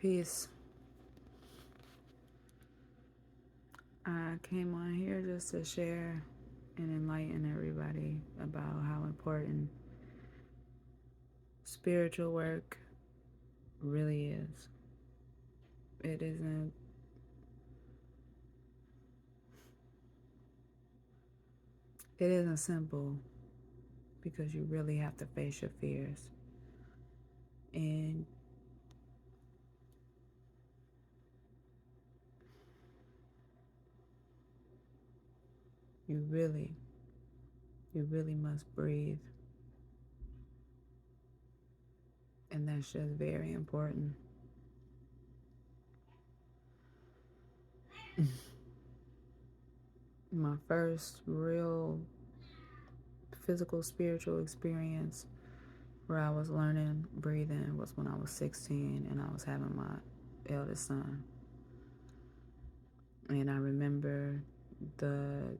Peace. I came on here just to share and enlighten everybody about how important spiritual work really is. It isn't simple because you really have to face your fears. And you really must breathe. And that's just very important. My first real physical spiritual experience where I was learning breathing was when I was 16 and I was having my eldest son. And I remember the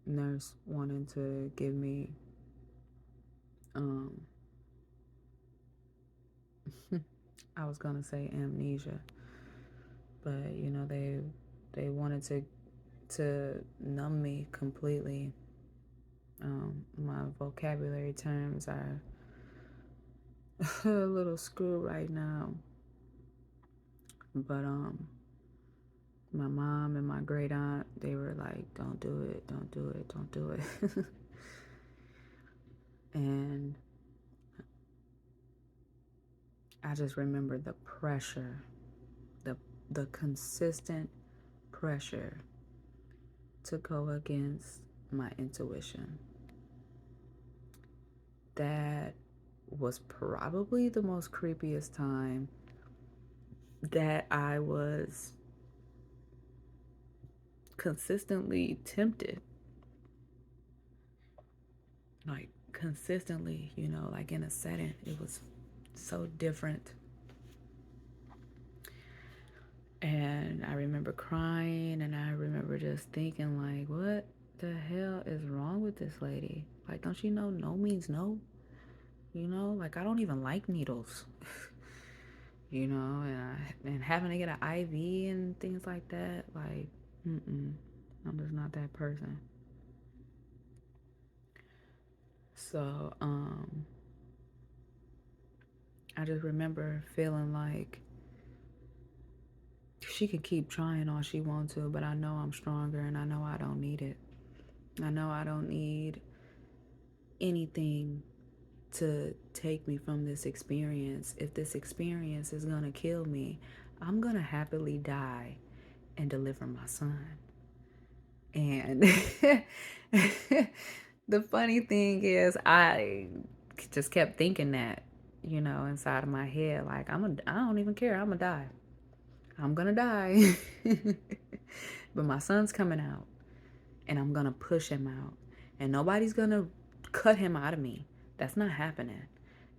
nurse wanting to give me I was gonna say amnesia, but they wanted to numb me completely. My vocabulary terms are a little screwed right now, but my mom and my great aunt, they were like, don't do it, don't do it, don't do it. And I just remember the pressure, the consistent pressure to go against my intuition. That was probably the most creepiest time that I was consistently tempted. Like consistently, like in a setting. It was so different. And I remember crying and I remember just thinking like, what the hell is wrong with this lady? Like, don't you know no means no? Like I don't even like needles. And having to get an IV and things like that, like, I'm just not that person. So, I just remember feeling like she can keep trying all she wants to, but I know I'm stronger and I know I don't need it. I know I don't need anything to take me from this experience. If this experience is gonna kill me, I'm gonna happily die and deliver my son. And the funny thing is, I just kept thinking that, inside of my head, like I don't even care. I'm gonna die. I'm gonna die. But my son's coming out, and I'm gonna push him out, and nobody's gonna cut him out of me. That's not happening.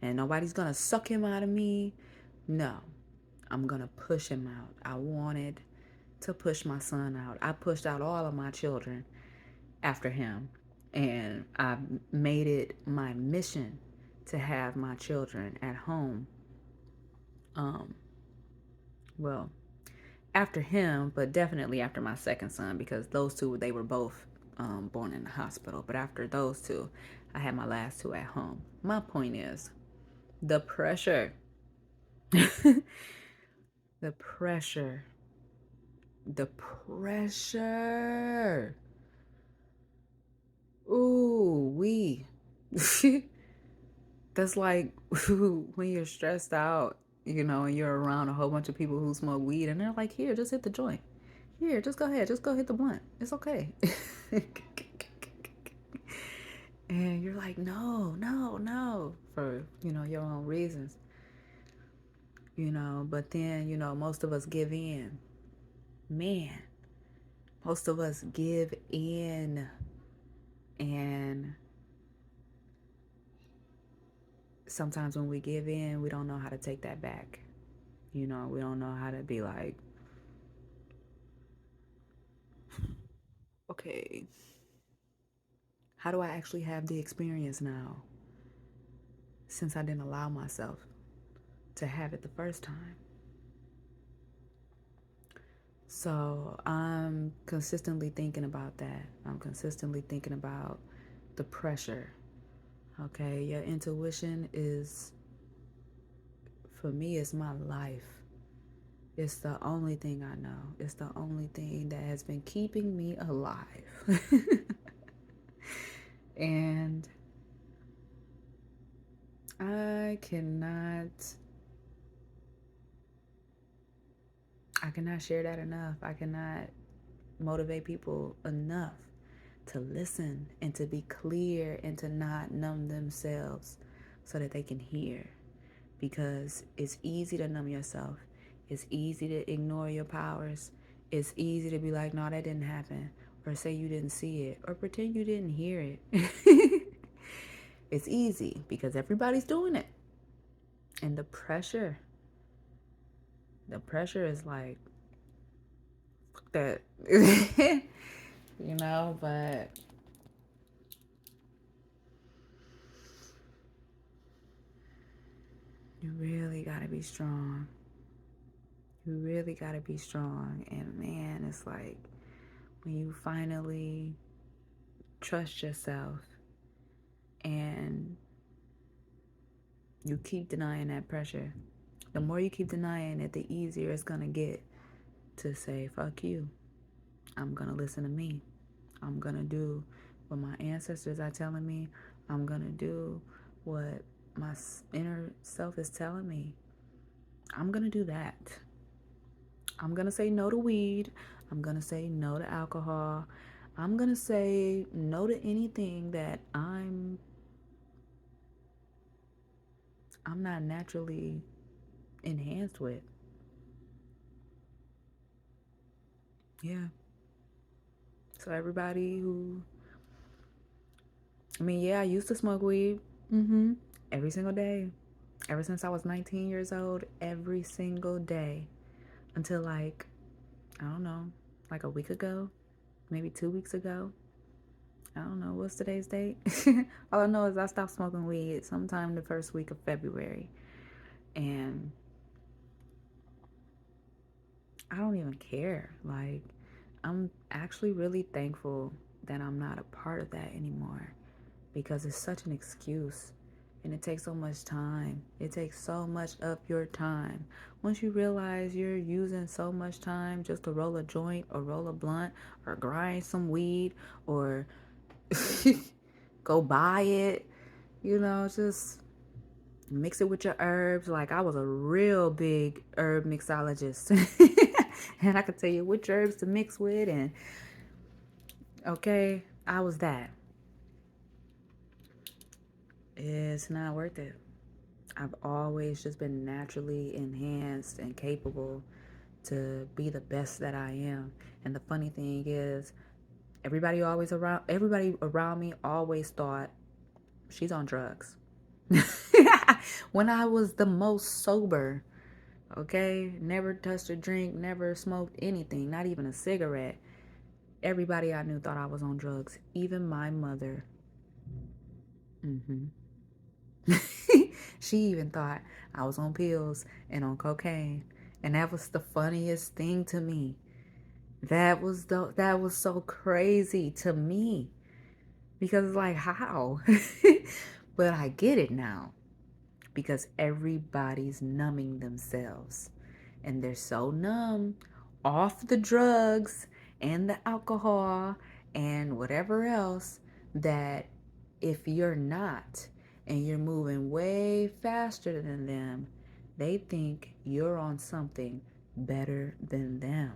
And nobody's gonna suck him out of me. No, I'm gonna push him out. I wanted to push my son out. I pushed out all of my children after him, and I made it my mission to have my children at home. Well, after him, but definitely after my second son, because those two, they were both born in the hospital. But after those two, I had my last two at home. My point is the pressure, the pressure, the pressure. Ooh, that's like when you're stressed out, and you're around a whole bunch of people who smoke weed, and they're like, here, just hit the joint. Here, just go ahead. Just go hit the blunt. It's okay. And you're like, no, no, no, for, your own reasons. But then, most of us give in. Man, most of us give in. And sometimes when we give in, we don't know how to take that back. We don't know how to be like, okay, how do I actually have the experience now? Since I didn't allow myself to have it the first time. So I'm consistently thinking about that. I'm consistently thinking about the pressure. Okay, your intuition is, for me, it's my life. It's the only thing I know. It's the only thing that has been keeping me alive. And I cannot share that enough. I cannot motivate people enough to listen and to be clear and to not numb themselves so that they can hear. Because it's easy to numb yourself. It's easy to ignore your powers. It's easy to be like, no, that didn't happen. Or say you didn't see it. Or pretend you didn't hear it. It's easy because everybody's doing it. And the pressure is like, fuck that. You know, but you really gotta be strong. You really gotta be strong. And man, it's like when you finally trust yourself and you keep denying that pressure, the more you keep denying it, the easier it's gonna get to say, fuck you. I'm gonna listen to me. I'm gonna do what my ancestors are telling me. I'm gonna do what my inner self is telling me. I'm gonna do that. I'm gonna say no to weed. I'm gonna say no to alcohol. I'm gonna say no to anything that I'm not naturally enhanced with. Yeah. So everybody who, I used to smoke weed. Every single day. Ever since I was 19 years old, every single day. Until like, I don't know, like a week ago, maybe 2 weeks ago. I don't know, what's today's date? All I know is I stopped smoking weed sometime the first week of February. And I don't even care. Like, I'm actually really thankful that I'm not a part of that anymore, because it's such an excuse and it takes so much time. It takes so much of your time. Once you realize you're using so much time just to roll a joint or roll a blunt or grind some weed or go buy it, just mix it with your herbs. Like, I was a real big herb mixologist. And I could tell you which herbs to mix with, and okay, I was that. It's not worth it. I've always just been naturally enhanced and capable to be the best that I am. And the funny thing is, everybody around me always thought she's on drugs. When I was the most sober, okay, never touched a drink, never smoked anything, not even a cigarette. Everybody I knew thought I was on drugs, even my mother. She even thought I was on pills and on cocaine. And that was the funniest thing to me. That was so crazy to me. Because it's like, how? But I get it now. Because everybody's numbing themselves. And they're so numb off the drugs and the alcohol and whatever else that if you're not, and you're moving way faster than them, they think you're on something better than them.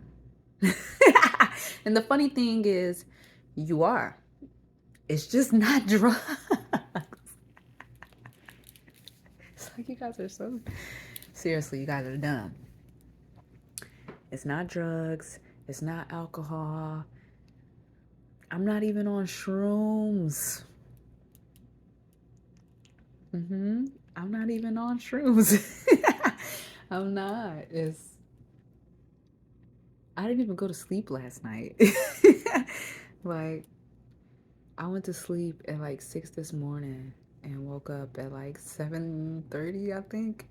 And the funny thing is, you are. It's just not drugs. It's like, you guys are so... Seriously, you guys are dumb. It's not drugs. It's not alcohol. I'm not even on shrooms. I'm not even on shrooms. I'm not. I didn't even go to sleep last night. Like, I went to sleep at like 6 this morning and woke up at like 7:30, I think.